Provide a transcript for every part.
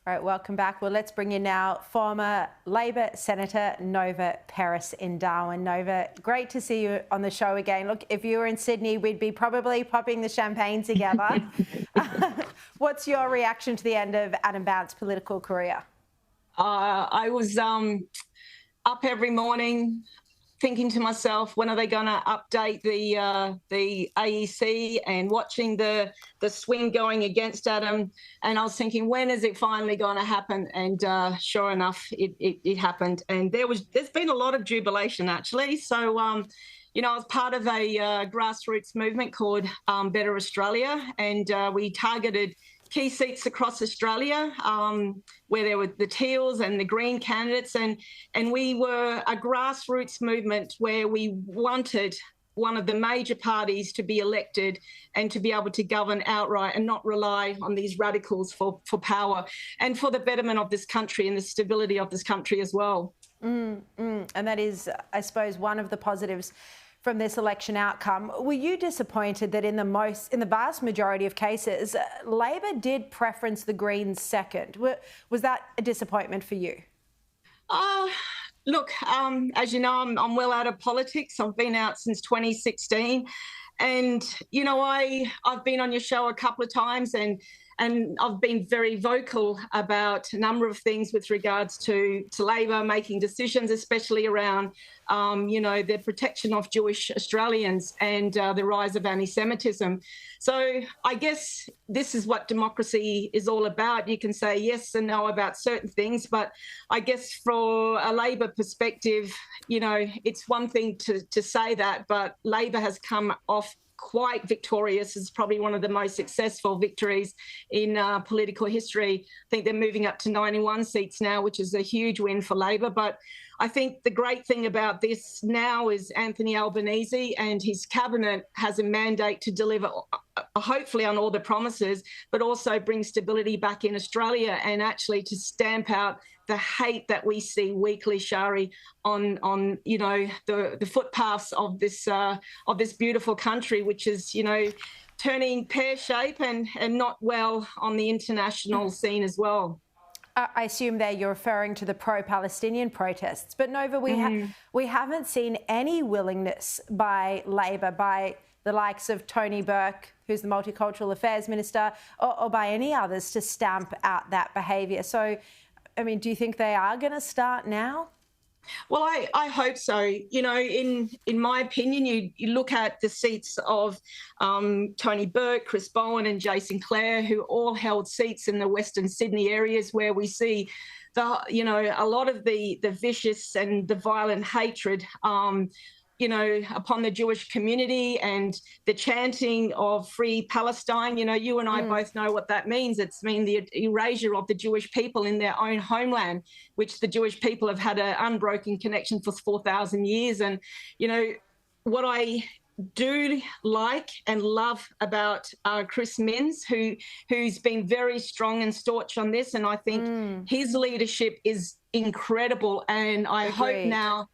All right, welcome back. Well, let's bring in now former Labor Senator Nova Peris in Darwin. Nova, great to see you on the show again. Look, if you were in Sydney, we'd be probably popping the champagne together. What's your reaction to the end of Adam Bandt's political career? I was up every morning thinking to myself, when are they going to update the AEC, and watching the swing going against Adam. And I was thinking, when is it finally going to happen? And sure enough, it happened. And there's been a lot of jubilation, actually. So, I was part of a grassroots movement called Better Australia, and we targeted key seats across Australia where there were the Teals and the Green candidates, and we were a grassroots movement where we wanted one of the major parties to be elected and to be able to govern outright and not rely on these radicals for power, and for the betterment of this country and the stability of this country as well. And that is, I suppose, one of the positives from this election outcome. Were you disappointed that in the vast majority of cases, Labor did preference the Greens second? Was that a disappointment for you? Look, as you know, I'm well out of politics. I've been out since 2016. And, I've been on your show a couple of times, and I've been very vocal about a number of things with regards to Labor making decisions, especially around, the protection of Jewish Australians and the rise of anti-Semitism. So I guess this is what democracy is all about. You can say yes and no about certain things, but I guess for a Labor perspective, it's one thing to say that, but Labor has come off quite victorious. It's probably one of the most successful victories in political history. I think they're moving up to 91 seats now, which is a huge win for Labor. But I think the great thing about this now is Anthony Albanese and his cabinet has a mandate to deliver, hopefully, on all the promises, but also bring stability back in Australia, and actually to stamp out the hate that we see weekly, Sharri, on the footpaths of this beautiful country, which is turning pear-shaped and not well on the international scene as well. I assume there you're referring to the pro-Palestinian protests. But Nova, we haven't seen any willingness by Labor, by the likes of Tony Burke, who's the Multicultural Affairs Minister, or by any others, to stamp out that behaviour. So, I mean, do you think they are going to start now? Well, I hope so. In my opinion, you look at the seats of Tony Burke, Chris Bowen and Jason Clare, who all held seats in the Western Sydney areas where we see a lot of the vicious and the violent hatred upon the Jewish community, and the chanting of Free Palestine. You and I both know what that means. It's the erasure of the Jewish people in their own homeland, which the Jewish people have had an unbroken connection for 4,000 years. And, what I do like and love about Chris Minns, who's been very strong and staunch on this, and I think his leadership is incredible. And I hope now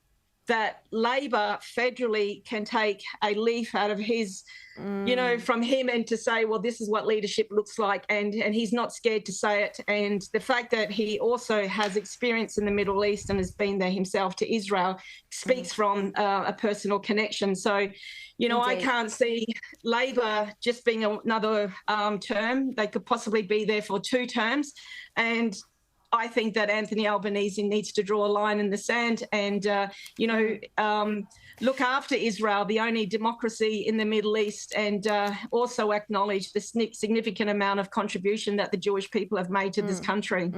that Labor federally can take a leaf out of his, from him, and to say, well, this is what leadership looks like. And he's not scared to say it. And the fact that he also has experience in the Middle East and has been there himself to Israel speaks from a personal connection. So, I can't see Labor just being another term. They could possibly be there for 2 terms. And I think that Anthony Albanese needs to draw a line in the sand and, look after Israel, the only democracy in the Middle East, and also acknowledge the significant amount of contribution that the Jewish people have made to this country.